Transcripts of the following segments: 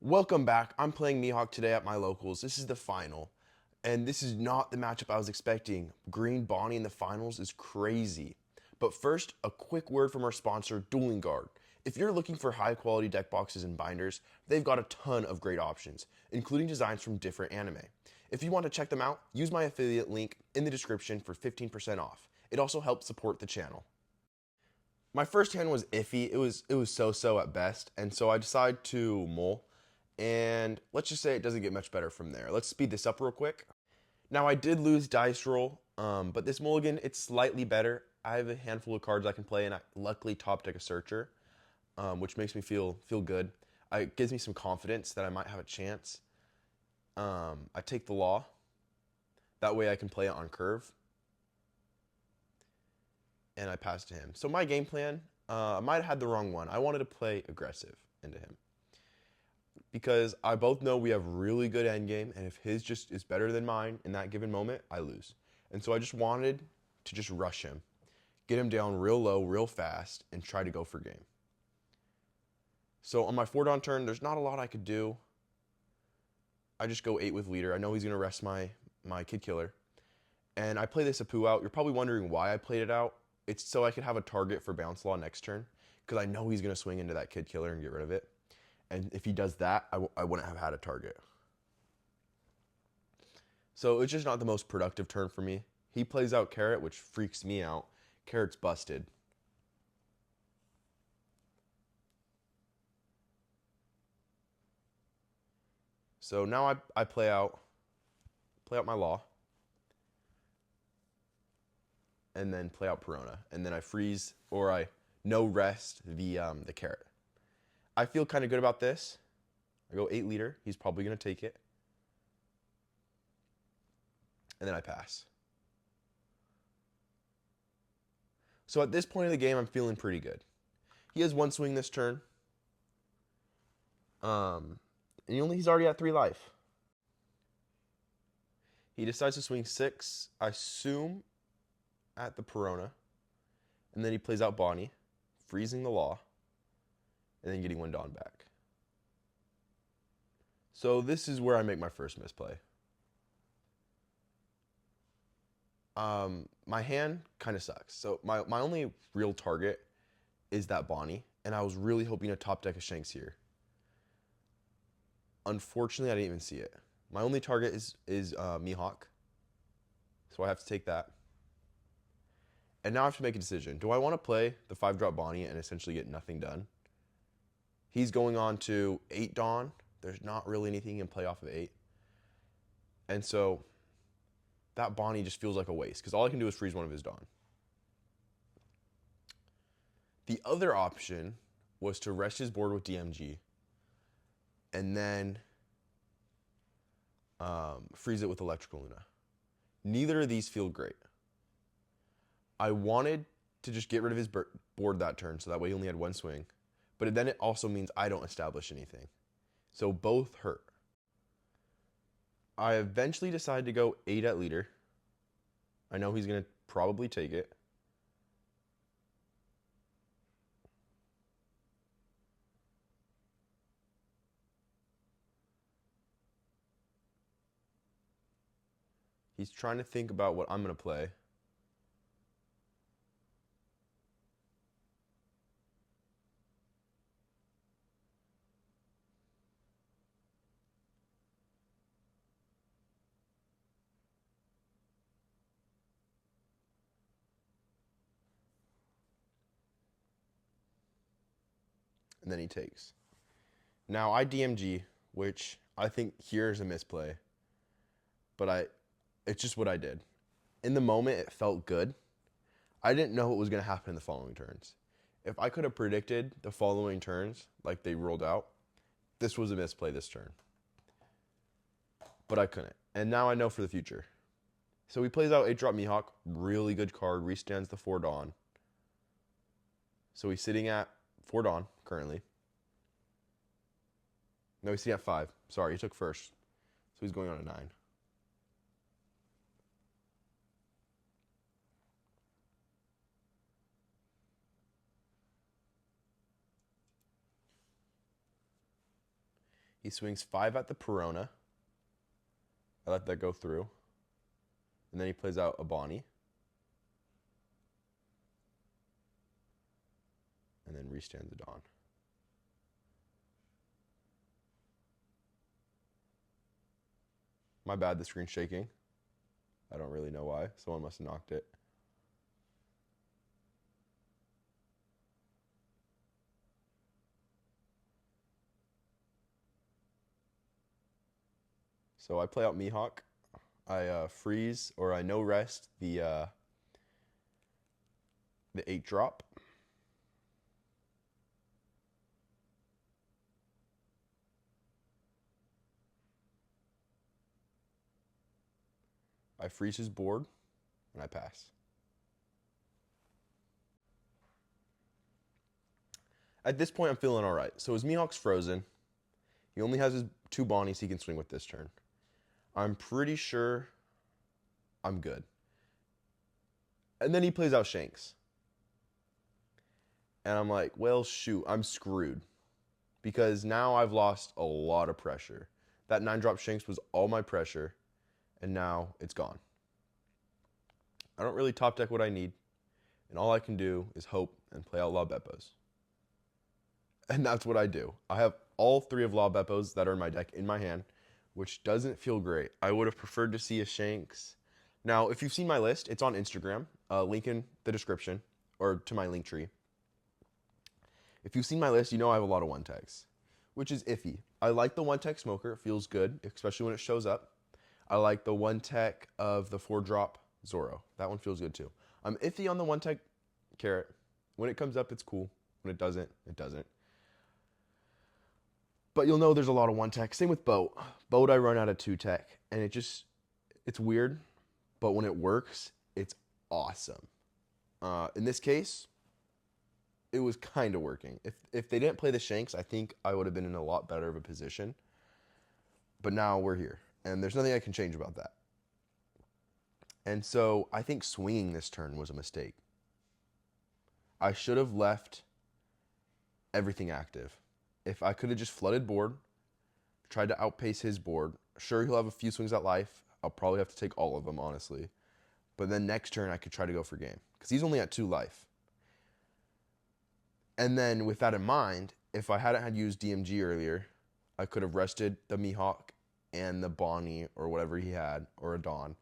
Welcome back. I'm playing Mihawk today at my locals. This is the final. And this is not the matchup I was expecting. Green Bonney in the finals is crazy. But first, a quick word from our sponsor, Dueling Guard. If you're looking for high quality deck boxes and binders, they've got a ton of great options, including designs from different anime. If you want to check them out, use my affiliate link in the description for 15% off. It also helps support the channel. My first hand was iffy. It was so-so at best, and so I decided to mull. And let's just say it doesn't get much better from there. Let's speed this up real quick. Now I did lose dice roll, but this mulligan, it's slightly better. I have a handful of cards I can play, and I luckily top deck a searcher, which makes me feel good. It gives me some confidence that I might have a chance. I take the law. That way I can play it on curve. And I pass to him. So my game plan, I might have had the wrong one. I wanted to play aggressive into him, because I both know we have really good endgame, and if his just is better than mine in that given moment, I lose. And so I just wanted to just rush him, get him down real low, real fast, and try to go for game. So on my 4-Dawn turn, there's not a lot I could do. I just go 8 with leader. I know he's going to rest my kid killer. And I play this Apu out. You're probably wondering why I played it out. It's so I could have a target for bounce law next turn, because I know he's going to swing into that kid killer and get rid of it. And if he does that, I wouldn't have had a target. So it's just not the most productive turn for me. He plays out Carrot, which freaks me out. Carrot's busted. So now I play out my Law, and then play out Perona, and then I freeze, or I no rest the Carrot. I feel kind of good about this. I go 8 leader. He's probably going to take it. And then I pass. So at this point of the game, I'm feeling pretty good. He has 1 swing this turn. And he's already at 3 life. He decides to swing 6, I assume, at the Perona. And then he plays out Bonney, freezing the Law, and then getting 1 Dawn back. So this is where I make my first misplay. My hand kind of sucks. So my only real target is that Bonney, and I was really hoping to top deck a Shanks here. Unfortunately, I didn't even see it. My only target is Mihawk, so I have to take that. And now I have to make a decision. Do I want to play the 5-drop Bonney and essentially get nothing done? He's going on to 8 Dawn. There's not really anything he can play off of 8. And so that Bonney just feels like a waste, because all I can do is freeze one of his Dawn. The other option was to rest his board with DMG and then freeze it with Electrical Luna. Neither of these feel great. I wanted to just get rid of his board that turn, so that way he only had 1 swing. But then it also means I don't establish anything. So both hurt. I eventually decided to go 8 at leader. I know he's going to probably take it. He's trying to think about what I'm going to play. And then he takes. Now I DMG, which I think here is a misplay, but it's just what I did. In the moment, it felt good. I didn't know what was going to happen in the following turns. If I could have predicted the following turns, like they rolled out, this was a misplay this turn. But I couldn't. And now I know for the future. So he plays out 8-drop Mihawk. Really good card. Restands the 4 Dawn. So he's sitting at 4 Dawn currently. No, he's sitting at 5. Sorry, he took first. So he's going on a 9. He swings 5 at the Perona. I let that go through. And then he plays out a Bonney. And then restands a Dawn. My bad, the screen's shaking. I don't really know why. Someone must have knocked it. So I play out Mihawk. I freeze, or I no rest the 8 drop. I freeze his board, and I pass. At this point, I'm feeling all right. So his Mihawk's frozen. He only has his 2 Bonnies he can swing with this turn. I'm pretty sure I'm good. And then he plays out Shanks. And I'm like, well, shoot, I'm screwed. Because now I've lost a lot of pressure. That 9-drop Shanks was all my pressure, and now it's gone. I don't really top deck what I need, and all I can do is hope and play out Lob Beppos. And that's what I do. I have all 3 of Lob Beppos that are in my deck in my hand, which doesn't feel great. I would have preferred to see a Shanks. Now, if you've seen my list, it's on Instagram, link in the description, or to my link tree. If you've seen my list, you know I have a lot of 1-techs, which is iffy. I like the 1-tech Smoker. It feels good, especially when it shows up. I like the 1-tech of the 4-drop Zoro. That one feels good too. I'm iffy on the 1-tech Carrot. When it comes up, it's cool. When it doesn't, it doesn't. But you'll know there's a lot of 1-tech. Same with Boat. Boat I run out of 2-tech, and it's weird, but when it works, it's awesome. In this case, it was kind of working. If they didn't play the Shanks, I think I would have been in a lot better of a position. But now we're here, and there's nothing I can change about that. And so I think swinging this turn was a mistake. I should have left everything active. If I could have just flooded board, tried to outpace his board, sure, he'll have a few swings at life. I'll probably have to take all of them, honestly. But then next turn, I could try to go for game, because he's only at 2 life. And then with that in mind, if I hadn't had used DMG earlier, I could have rested the Mihawk and the Bonney or whatever he had, or a Dawn,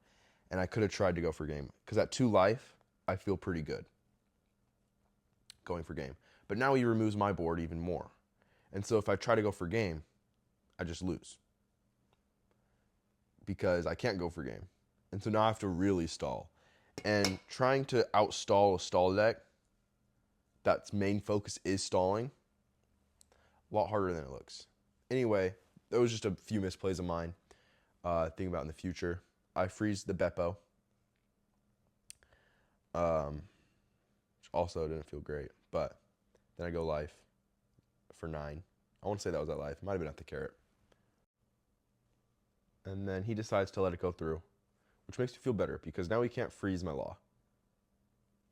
and I could have tried to go for game. Because at 2 life, I feel pretty good going for game. But now he removes my board even more. And so if I try to go for game, I just lose. Because I can't go for game. And so now I have to really stall. And trying to outstall a stall deck, that's main focus is stalling, a lot harder than it looks. Anyway, that was just a few misplays of mine. Thinking about in the future. I freeze the Beppo. Which also didn't feel great. But then I go life for 9. I want to say that was at life. It might have been at the Carrot. And then he decides to let it go through, which makes me feel better because now he can't freeze my Law.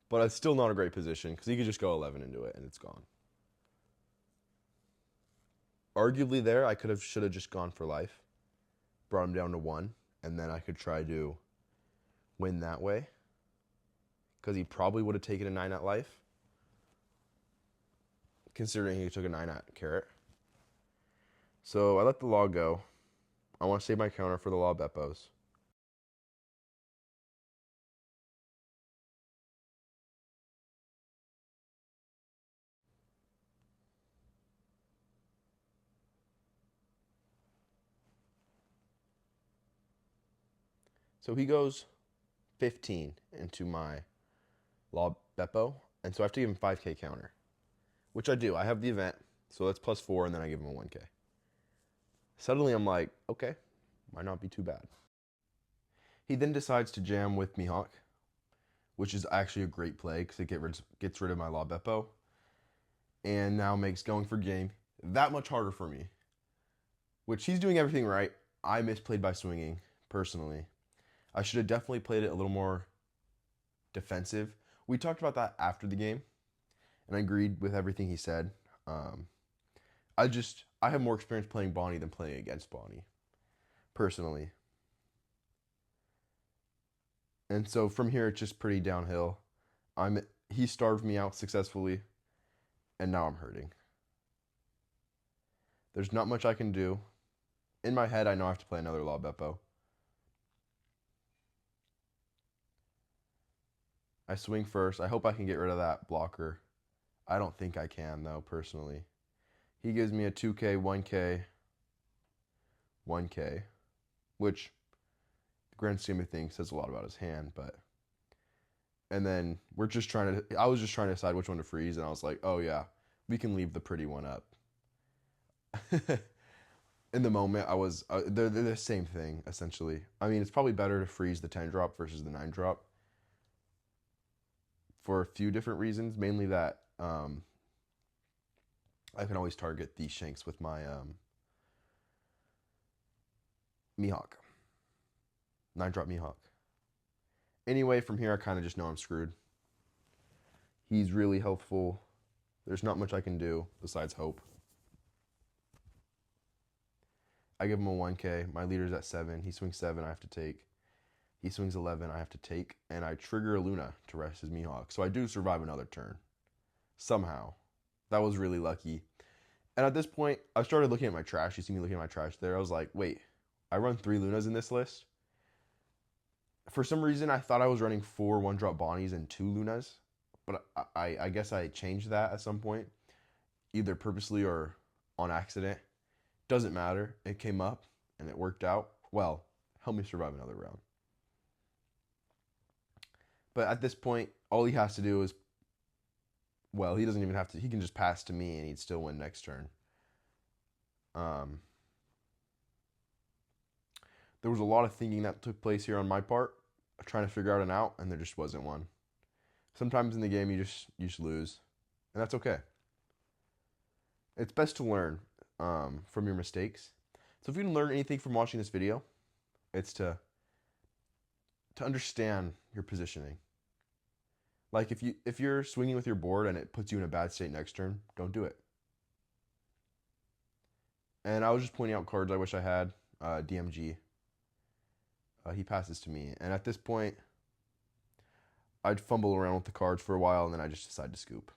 But it's still not a great position because he could just go 11 into it and it's gone. Arguably there, I should have just gone for life, brought him down to 1, and then I could try to win that way because he probably would have taken a 9 at life, considering he took a 9 at Carrot. So I let the Law go. I want to save my counter for the Law Beppos. So he goes 15 into my Law Beppo, and so I have to give him 5k counter, which I do. I have the event, so that's +4, and then I give him a 1k. Suddenly I'm like, okay, might not be too bad. He then decides to jam with Mihawk, which is actually a great play because it gets rid of my Law Beppo, and now makes going for game that much harder for me, which he's doing everything right. I misplayed by swinging, personally. I should have definitely played it a little more defensive. We talked about that after the game, and I agreed with everything he said. I I have more experience playing Bonney than playing against Bonney, personally. And so from here, it's just pretty downhill. He starved me out successfully, and now I'm hurting. There's not much I can do. In my head, I know I have to play another Law Beppo. I swing first. I hope I can get rid of that blocker. I don't think I can, though, personally. He gives me a 2K, 1K, 1K, which, the grand scheme of things, says a lot about his hand, but... And then I was just trying to decide which one to freeze, and I was like, oh yeah, we can leave the pretty one up. In the moment, they're the same thing, essentially. I mean, it's probably better to freeze the 10 drop versus the 9 drop for a few different reasons, mainly that I can always target the shanks with my Mihawk. 9 drop Mihawk. Anyway, from here, I kind of just know I'm screwed. He's really helpful. There's not much I can do besides hope. I give him a 1K. My leader's at 7. He swings 7, I have to take. He swings 11, I have to take. And I trigger a Luna to rest his Mihawk. So I do survive another turn. Somehow. That was really lucky. And at this point, I started looking at my trash. You see me looking at my trash there. I was like, wait, I run 3 Lunas in this list? For some reason, I thought I was running 4 1-drop Bonnies and 2 Lunas. But I guess I changed that at some point. Either purposely or on accident. Doesn't matter. It came up and it worked out. Well, help me survive another round. But at this point, all he has to do is, well, he doesn't even have to, he can just pass to me and he'd still win next turn. There was a lot of thinking that took place here on my part, trying to figure out an out, and there just wasn't one. Sometimes in the game you just lose, and that's okay. It's best to learn from your mistakes. So if you can learn anything from watching this video, it's to understand your positioning. Like if you're swinging with your board and it puts you in a bad state next turn, don't do it. And I was just pointing out cards I wish I had. DMG. He passes to me, and at this point, I'd fumble around with the cards for a while, and then I just decide to scoop.